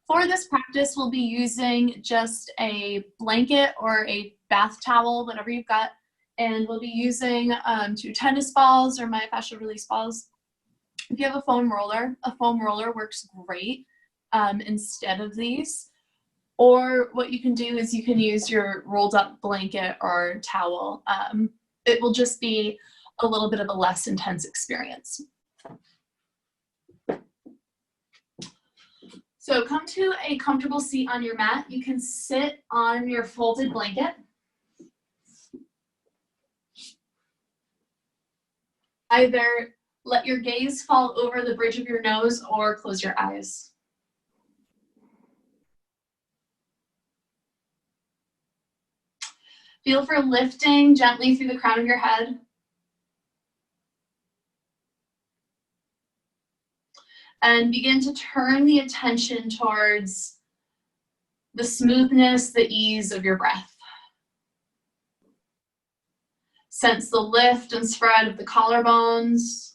For this practice, we'll be using just a blanket or a bath towel, whatever you've got, and we'll be using 2 tennis balls or myofascial release balls. If you have a foam roller works great instead of these. Or what you can do is you can use your rolled up blanket or towel. It will just be a little bit of a less intense experience. So come to a comfortable seat on your mat. You can sit on your folded blanket. Either let your gaze fall over the bridge of your nose or close your eyes. Feel for lifting gently through the crown of your head. And begin to turn the attention towards the smoothness, the ease of your breath. Sense the lift and spread of the collarbones.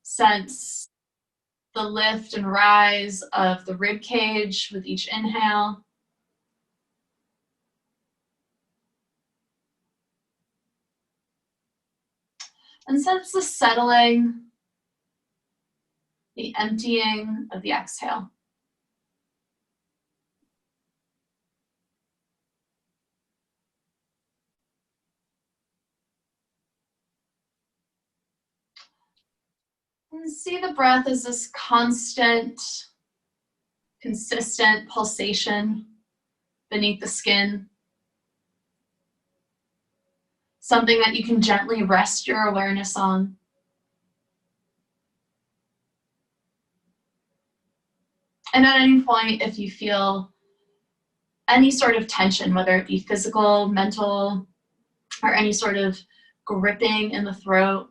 Sense the lift and rise of the rib cage with each inhale. And sense the settling, the emptying of the exhale. And see the breath as this constant, consistent pulsation beneath the skin. Something that you can gently rest your awareness on. And at any point, if you feel any sort of tension, whether it be physical, mental, or any sort of gripping in the throat,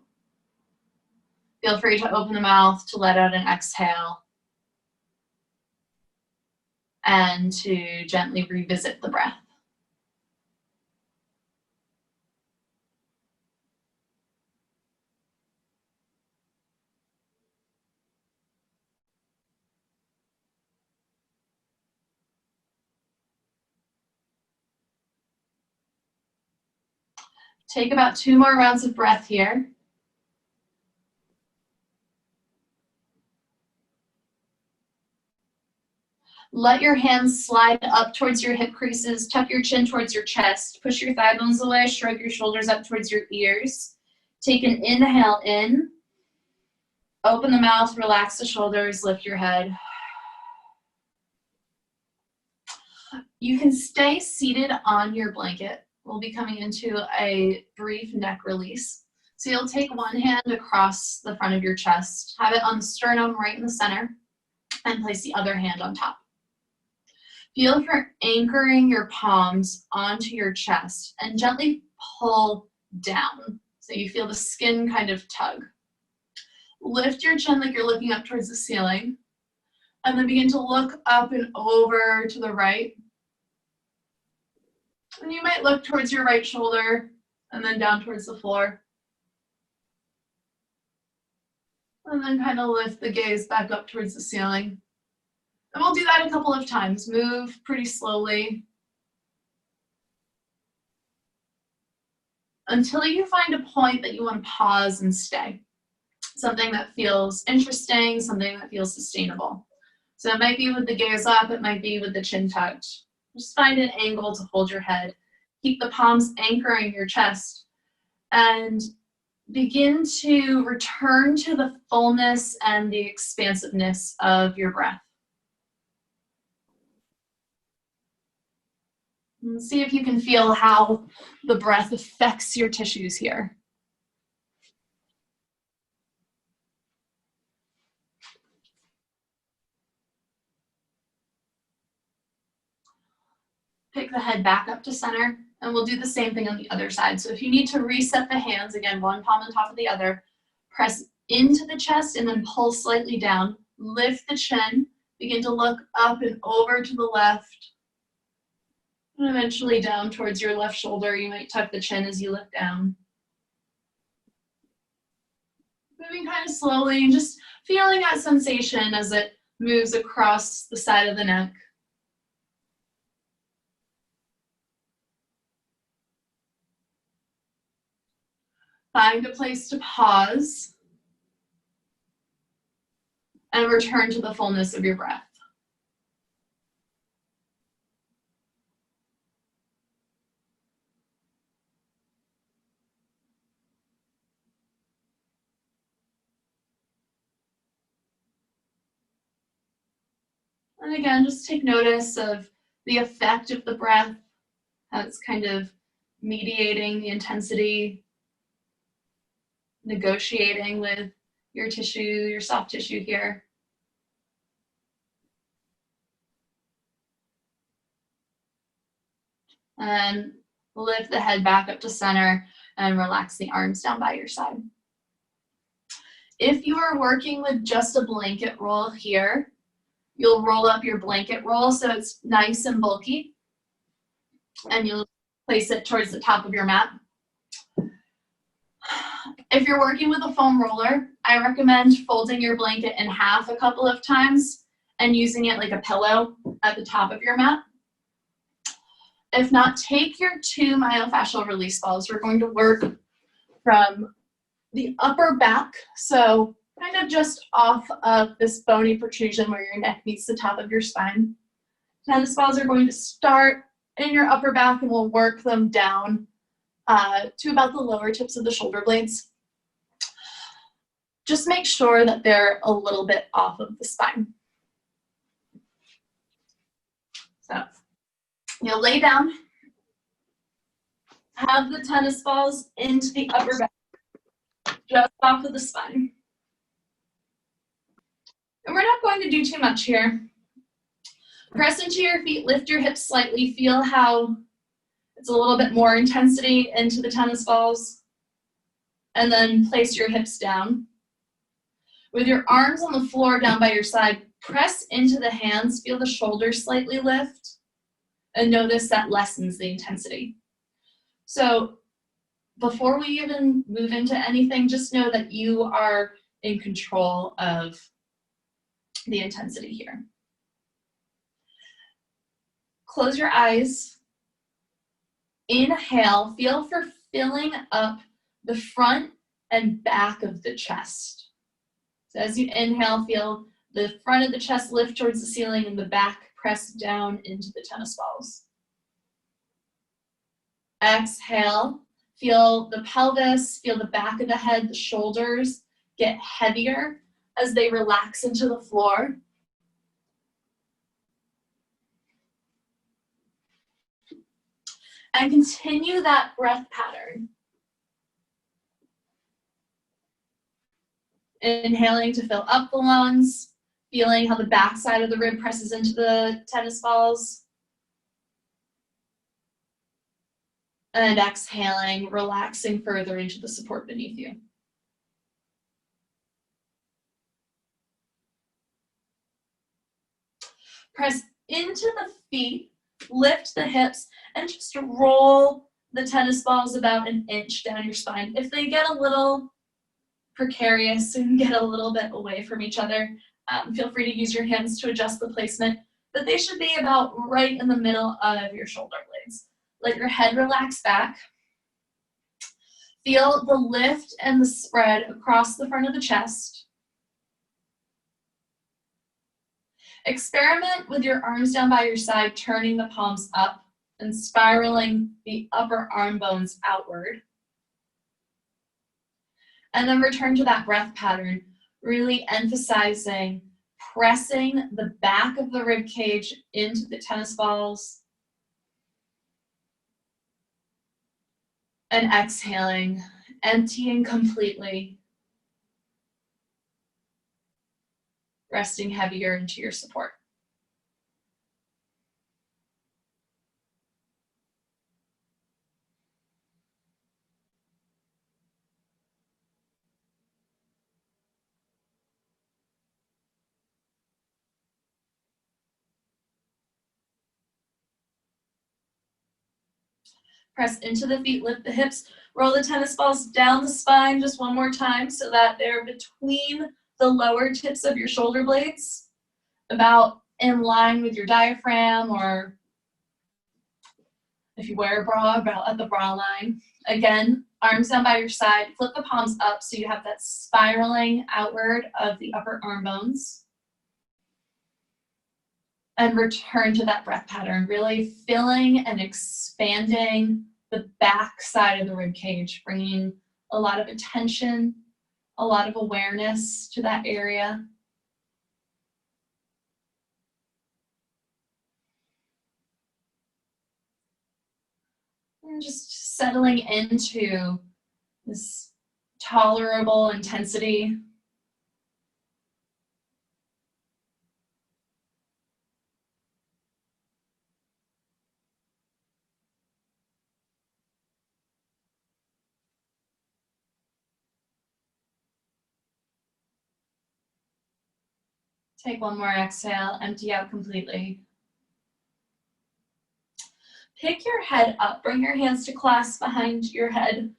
feel free to open the mouth to let out an exhale and to gently revisit the breath. Take about 2 more rounds of breath here. Let your hands slide up towards your hip creases, tuck your chin towards your chest, push your thigh bones away, shrug your shoulders up towards your ears. Take an inhale in, open the mouth, relax the shoulders, lift your head. You can stay seated on your blanket. We'll be coming into a brief neck release. So you'll take one hand across the front of your chest, have it on the sternum right in the center, and place the other hand on top. Feel for anchoring your palms onto your chest and gently pull down. So you feel the skin kind of tug. Lift your chin like you're looking up towards the ceiling, and then begin to look up and over to the right. And you might look towards your right shoulder and then down towards the floor. And then kind of lift the gaze back up towards the ceiling. And we'll do that a couple of times. Move pretty slowly until you find a point that you want to pause and stay. Something that feels interesting, something that feels sustainable. So it might be with the gaze up, it might be with the chin tucked. Just find an angle to hold your head. Keep the palms anchoring your chest and begin to return to the fullness and the expansiveness of your breath. And see if you can feel how the breath affects your tissues here. Pick the head back up to center, and we'll do the same thing on the other side. So if you need to reset the hands, again, one palm on top of the other, press into the chest and then pull slightly down. Lift the chin, begin to look up and over to the left, and eventually down towards your left shoulder. You might tuck the chin as you look down. moving kind of slowly and just feeling that sensation as it moves across the side of the neck. Find a place to pause and return to the fullness of your breath. And again, just take notice of the effect of the breath, how it's kind of mediating the intensity, negotiating with your tissue, your soft tissue here. And lift the head back up to center and relax the arms down by your side. If you are working with just a blanket roll here, you'll roll up your blanket roll so it's nice and bulky, and you'll place it towards the top of your mat. If you're working with a foam roller, I recommend folding your blanket in half a couple of times and using it like a pillow at the top of your mat. If not, take your 2 myofascial release balls. We're going to work from the upper back, so kind of just off of this bony protrusion where your neck meets the top of your spine. Tennis balls are going to start in your upper back, and we'll work them down to about the lower tips of the shoulder blades. Just make sure that they're a little bit off of the spine. So you'll lay down, have the tennis balls into the upper back, just off of the spine. And we're not going to do too much here. Press into your feet, lift your hips slightly, feel how it's a little bit more intensity into the tennis balls, and then place your hips down. With your arms on the floor down by your side, press into the hands, feel the shoulders slightly lift, and notice that lessens the intensity. So before we even move into anything, just know that you are in control of the intensity here. Close your eyes. Inhale, feel for filling up the front and back of the chest. So as you inhale, feel the front of the chest lift towards the ceiling and the back press down into the tennis balls. Exhale, feel the pelvis, feel the back of the head, the shoulders get heavier as they relax into the floor. And continue that breath pattern. Inhaling to fill up the lungs, feeling how the back side of the rib presses into the tennis balls. And exhaling, relaxing further into the support beneath you. Press into the feet, lift the hips, and just roll the tennis balls about an inch down your spine. If they get a little precarious and get a little bit away from each other, feel free to use your hands to adjust the placement, but they should be about right in the middle of your shoulder blades. Let your head relax back. Feel the lift and the spread across the front of the chest. Experiment with your arms down by your side, turning the palms up and spiraling the upper arm bones outward. And then return to that breath pattern, really emphasizing pressing the back of the rib cage into the tennis balls. And exhaling, emptying completely, resting heavier into your support. Press into the feet, lift the hips, roll the tennis balls down the spine just one more time so that they're between the lower tips of your shoulder blades, about in line with your diaphragm, or if you wear a bra, about at the bra line. Again, arms down by your side, flip the palms up so you have that spiraling outward of the upper arm bones. And return to that breath pattern, really filling and expanding the back side of the rib cage, bringing a lot of attention, a lot of awareness to that area. And just settling into this tolerable intensity. Take one more exhale, empty out completely. Pick your head up, bring your hands to clasp behind your head.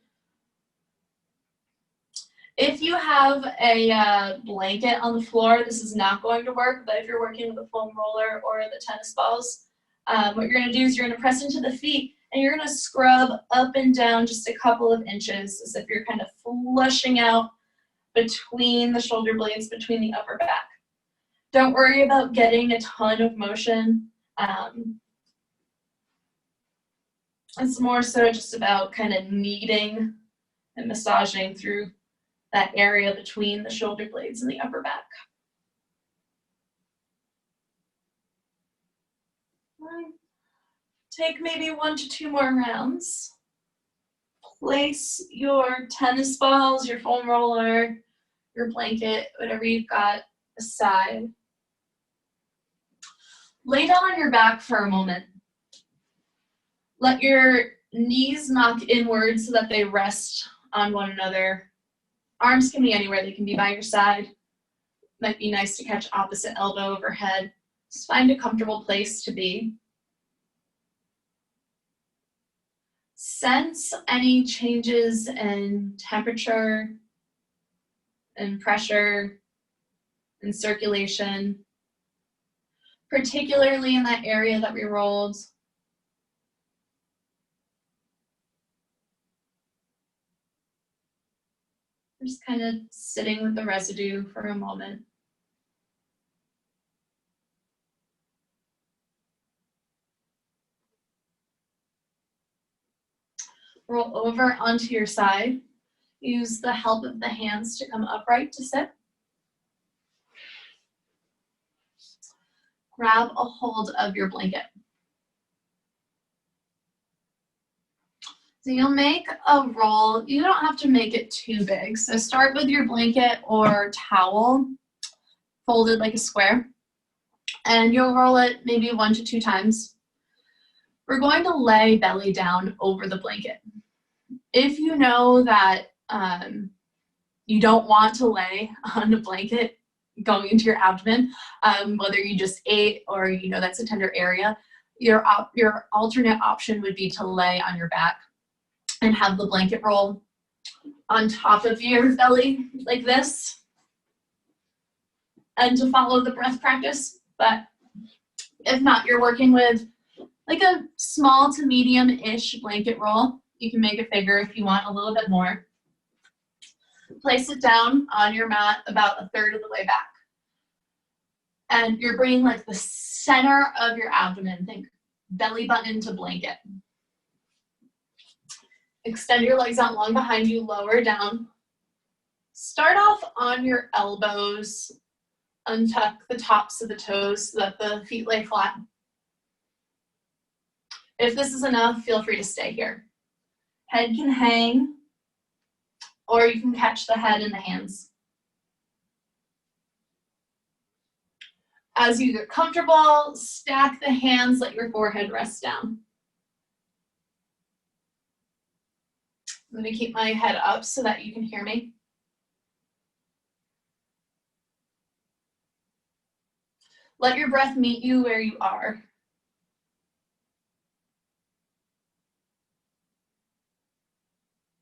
If you have a blanket on the floor, this is not going to work, but if you're working with a foam roller or the tennis balls, what you're gonna do is you're gonna press into the feet and you're gonna scrub up and down just a couple of inches as if you're kind of flushing out between the shoulder blades, between the upper back. Don't worry about getting a ton of motion. It's more so just about kind of kneading and massaging through that area between the shoulder blades and the upper back. Take maybe 1 to 2 more rounds. Place your tennis balls, your foam roller, your blanket, whatever you've got aside. Lay down on your back for a moment. Let your knees knock inward so that they rest on one another. Arms can be anywhere. They can be by your side. Might be nice to catch opposite elbow overhead. Just find a comfortable place to be. Sense any changes in temperature and pressure and circulation, particularly in that area that we rolled. Just kind of sitting with the residue for a moment. Roll over onto your side. Use the help of the hands to come upright to sit. Grab a hold of your blanket. So you'll make a roll. You don't have to make it too big. So start with your blanket or towel folded like a square, and you'll roll it maybe 1 to 2 times. We're going to lay belly down over the blanket. If you know that you don't want to lay on a blanket going into your abdomen, whether you just ate or you know that's a tender area, your alternate option would be to lay on your back and have the blanket roll on top of your belly like this, and to follow the breath practice. But if not, you're working with like a small to medium-ish blanket roll. You can make it bigger if you want a little bit more. Place it down on your mat about 1/3 of the way back. And you're bringing like the center of your abdomen, think belly button to blanket. Extend your legs out long behind you, lower down. Start off on your elbows. Untuck the tops of the toes so that the feet lay flat. If this is enough, feel free to stay here. Head can hang, or you can catch the head in the hands. As you get comfortable, stack the hands, let your forehead rest down. I'm going to keep my head up so that you can hear me. Let your breath meet you where you are.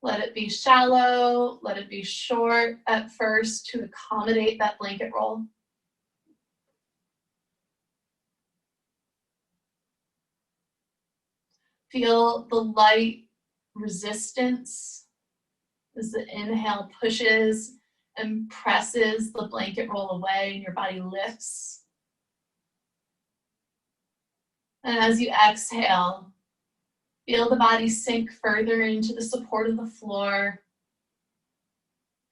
Let it be shallow, let it be short at first to accommodate that blanket roll. Feel the light resistance as the inhale pushes and presses the blanket roll away and your body lifts. And as you exhale, feel the body sink further into the support of the floor.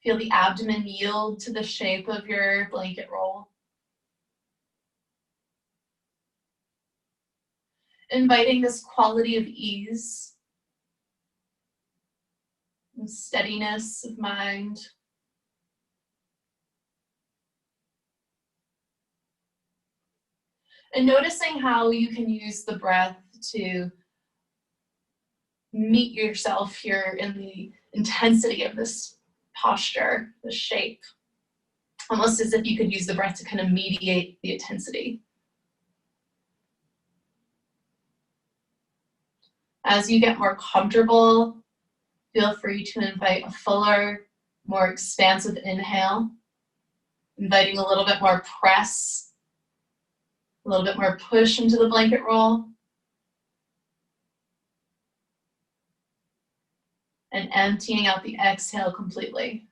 Feel the abdomen yield to the shape of your blanket roll. Inviting this quality of ease and steadiness of mind. And noticing how you can use the breath to meet yourself here in the intensity of this posture, the shape. Almost as if you could use the breath to kind of mediate the intensity. As you get more comfortable, feel free to invite a fuller, more expansive inhale, inviting a little bit more press, a little bit more push into the blanket roll, and emptying out the exhale completely.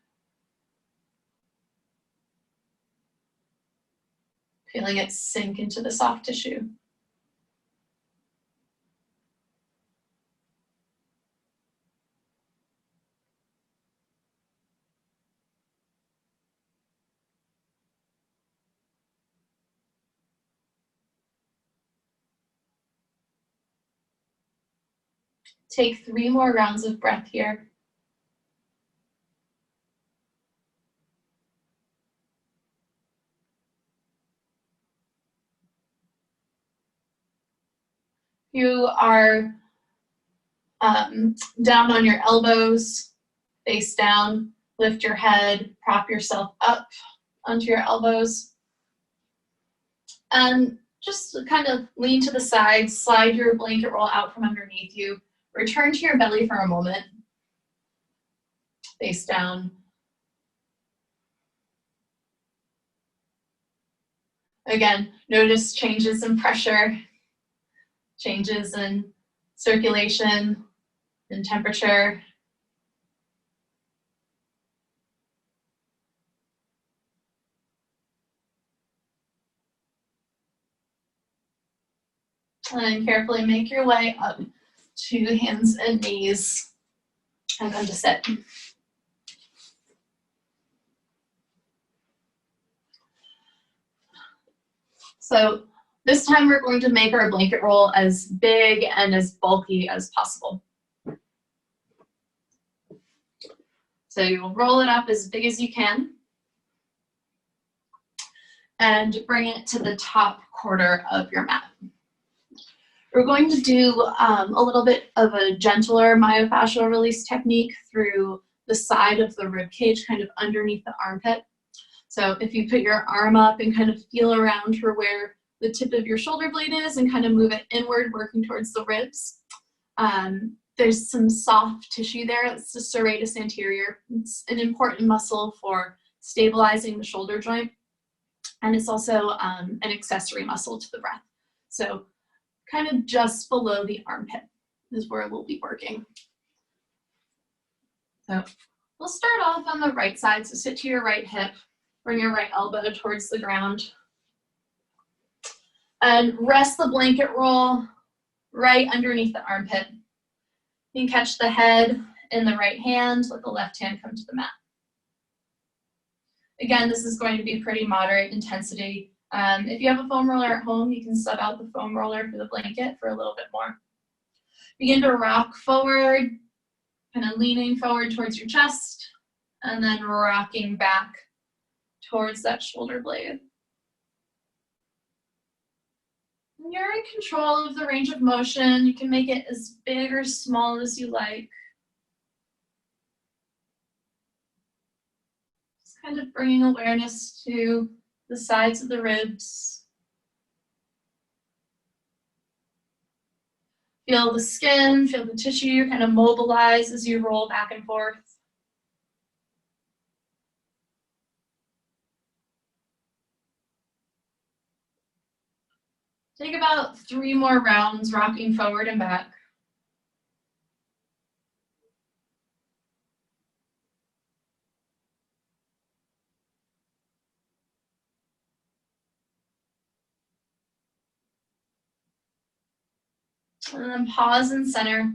Feeling it sink into the soft tissue. Take 3 more rounds of breath here. You are down on your elbows, face down, lift your head, prop yourself up onto your elbows. And just kind of lean to the side, slide your blanket roll out from underneath you. Return to your belly for a moment. Face down. Again, notice changes in pressure, changes in circulation, and temperature. And carefully make your way up to hands and knees and come to sit. So this time we're going to make our blanket roll as big and as bulky as possible. So you'll roll it up as big as you can and bring it to the top quarter of your mat. We're going to do a little bit of a gentler myofascial release technique through the side of the rib cage, kind of underneath the armpit. So if you put your arm up and kind of feel around for where the tip of your shoulder blade is and kind of move it inward, working towards the ribs. There's some soft tissue there. It's the serratus anterior. It's an important muscle for stabilizing the shoulder joint. And it's also an accessory muscle to the breath. So kind of just below the armpit is where we'll be working. So we'll start off on the right side. So sit to your right hip, bring your right elbow towards the ground. And rest the blanket roll right underneath the armpit. You can catch the head in the right hand, let the left hand come to the mat. Again, this is going to be pretty moderate intensity. If you have a foam roller at home, you can sub out the foam roller for the blanket for a little bit more. Begin to rock forward, kind of leaning forward towards your chest, and then rocking back towards that shoulder blade. You're in control of the range of motion. You can make it as big or small as you like. Just kind of bringing awareness to the sides of the ribs. Feel the skin, feel the tissue kind of mobilize as you roll back and forth. Take about 3 more rounds, rocking forward and back. And then pause and center.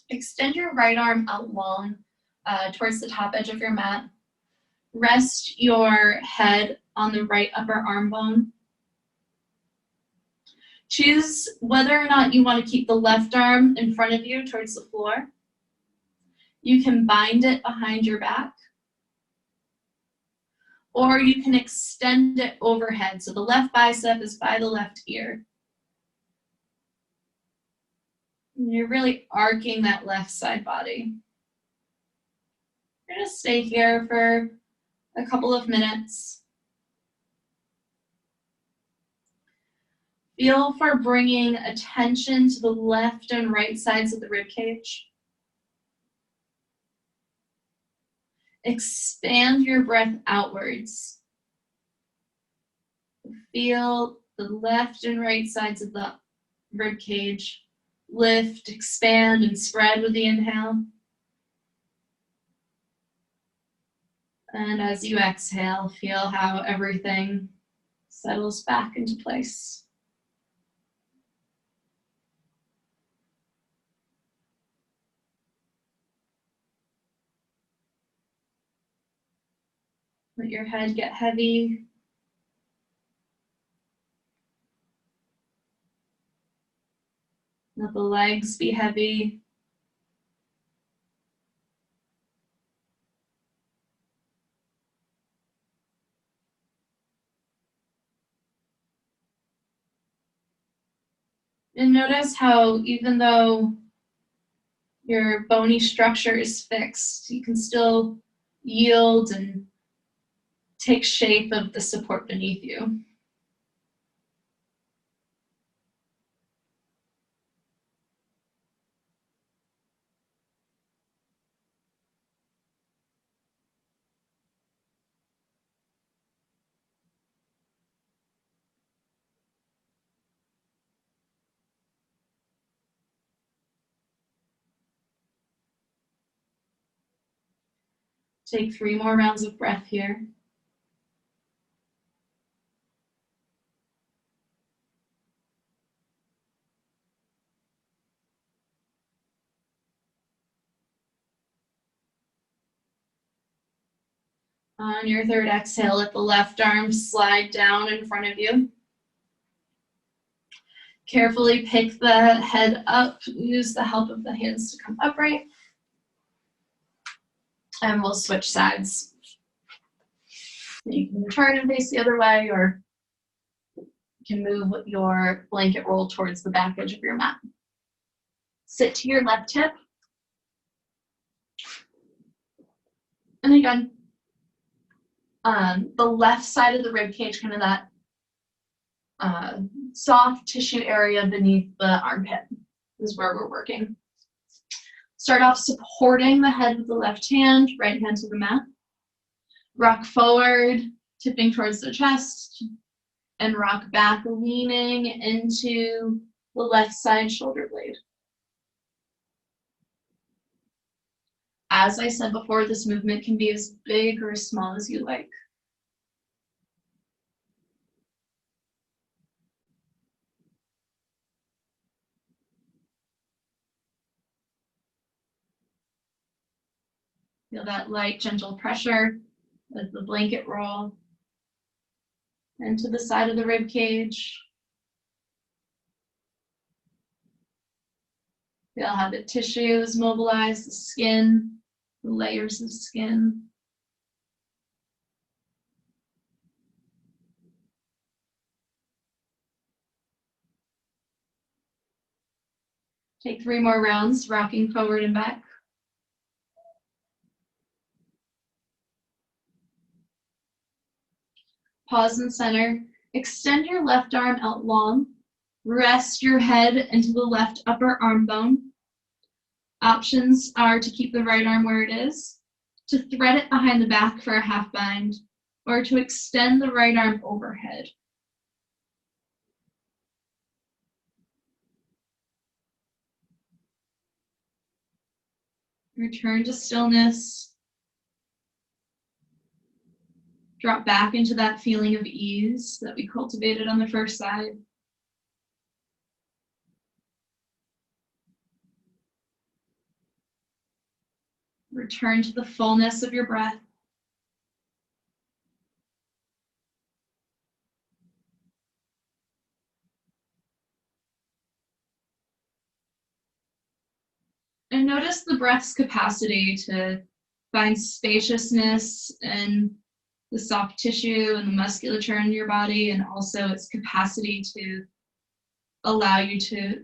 Extend your right arm out long towards the top edge of your mat. Rest your head on the right upper arm bone. Choose whether or not you want to keep the left arm in front of you towards the floor. You can bind it behind your back, or you can extend it overhead. So the left bicep is by the left ear. And you're really arcing that left side body. You're going to stay here for a couple of minutes. Feel for bringing attention to the left and right sides of the rib cage. Expand your breath outwards. Feel the left and right sides of the rib cage lift, expand, and spread with the inhale. And as you exhale, feel how everything settles back into place. Let your head get heavy. Let the legs be heavy. And notice how even though your bony structure is fixed, you can still yield and take shape of the support beneath you. Take 3 more rounds of breath here. On your third exhale, let the left arm slide down in front of you. Carefully pick the head up. Use the help of the hands to come upright. And we'll switch sides. You can turn and face the other way, or you can move your blanket roll towards the back edge of your mat. Sit to your left hip. And again, the left side of the rib cage, kind of that soft tissue area beneath the armpit is where we're working. Start off supporting the head with the left hand, right hand to the mat. Rock forward, tipping towards the chest, and rock back, leaning into the left side shoulder blade. As I said before, this movement can be as big or as small as you like. Feel that light, gentle pressure as the blanket roll into the side of the rib cage. Feel how the tissues mobilize, the skin, the layers of skin. Take 3 more rounds, rocking forward and back. Pause and center. Extend your left arm out long. Rest your head into the left upper arm bone. Options are to keep the right arm where it is, to thread it behind the back for a half bind, or to extend the right arm overhead. Return to stillness. Drop back into that feeling of ease that we cultivated on the first side. Return to the fullness of your breath. And notice the breath's capacity to find spaciousness in the soft tissue and the musculature in your body, and also its capacity to allow you to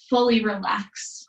fully relax.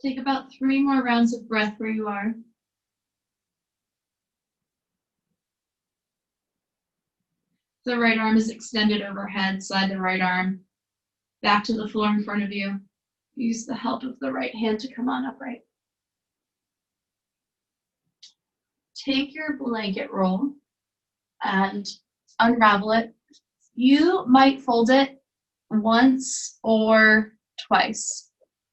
Take about 3 more rounds of breath where you are. The right arm is extended overhead. Slide the right arm back to the floor in front of you. Use the help of the right hand to come on upright. Take your blanket roll and unravel it. You might fold it once or twice.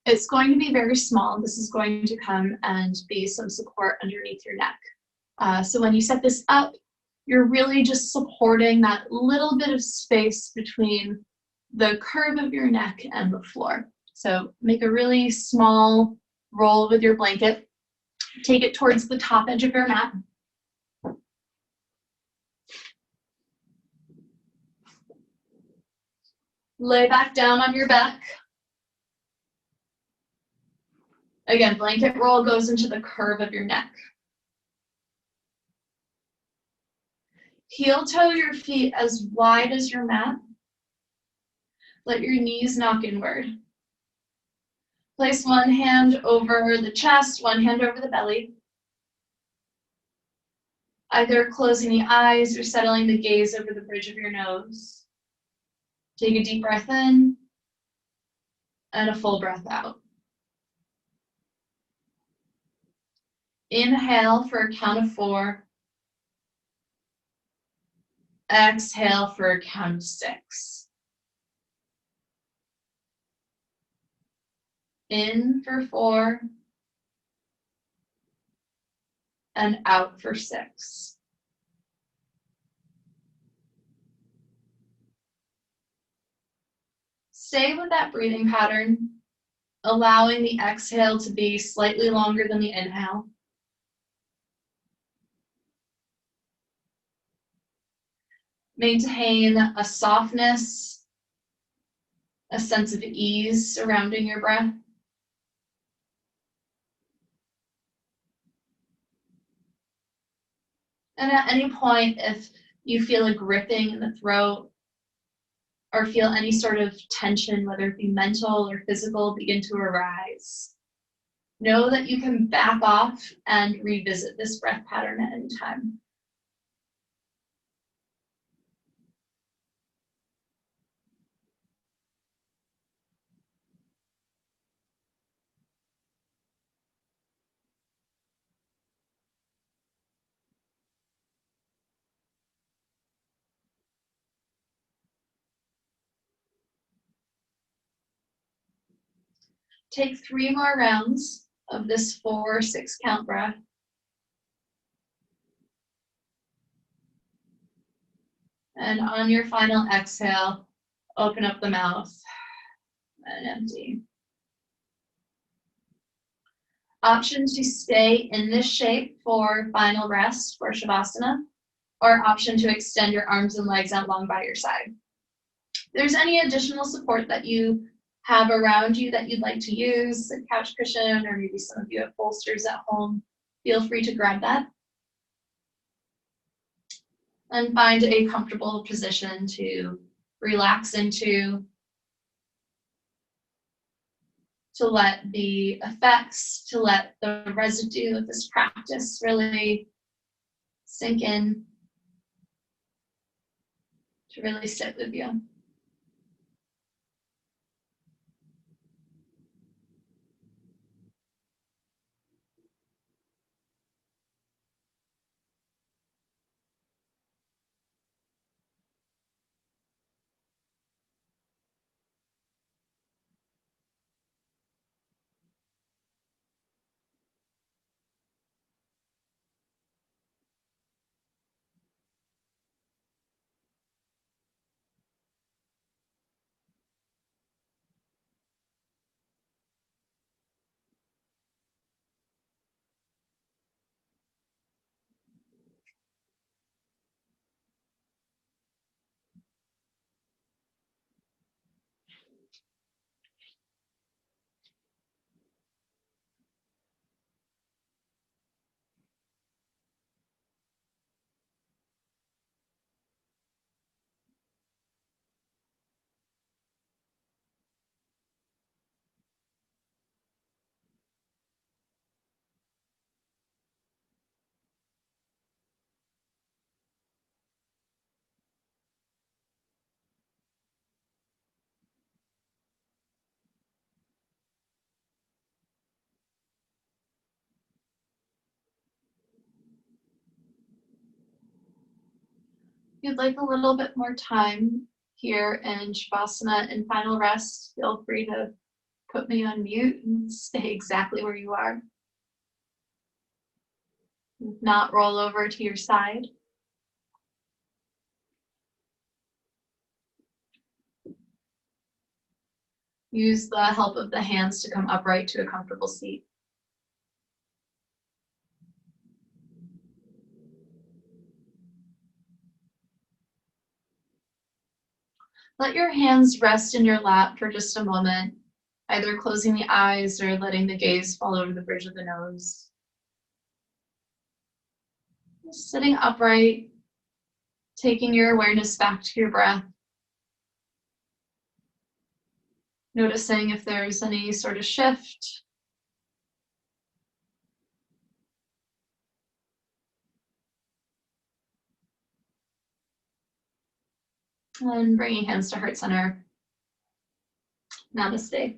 It's going to be very small. This is going to come and be some support underneath your neck. So when you set this up, you're really just supporting that little bit of space between the curve of your neck and the floor. So make a really small roll with your blanket. Take it towards the top edge of your mat. Lay back down on your back. Again, blanket roll goes into the curve of your neck. Heel toe your feet as wide as your mat. Let your knees knock inward. Place one hand over the chest, one hand over the belly. Either closing the eyes or settling the gaze over the bridge of your nose. Take a deep breath in and a full breath out. Inhale for a count of 4. Exhale for a count of 6. In for 4 and out for 6. Stay with that breathing pattern, allowing the exhale to be slightly longer than the inhale. Maintain a softness, a sense of ease surrounding your breath. And at any point, if you feel a gripping in the throat or feel any sort of tension, whether it be mental or physical, begin to arise, know that you can back off and revisit this breath pattern at any time. Take 3 more rounds of this 4-6 count breath. And on your final exhale, open up the mouth and empty. Option to stay in this shape for final rest for Shavasana, or option to extend your arms and legs out long by your side. If there's any additional support that you have around you that you'd like to use, a couch cushion, or maybe some of you have bolsters at home, feel free to grab that. And find a comfortable position to relax into, to let the effects, to let the residue of this practice really sink in, to really sit with you. If you'd like a little bit more time here in Shavasana and final rest, feel free to put me on mute and stay exactly where you are. If not, roll over to your side. Use the help of the hands to come upright to a comfortable seat. Let your hands rest in your lap for just a moment, either closing the eyes or letting the gaze fall over the bridge of the nose. Just sitting upright, taking your awareness back to your breath. Noticing if there's any sort of shift. And bringing hands to heart center. Namaste.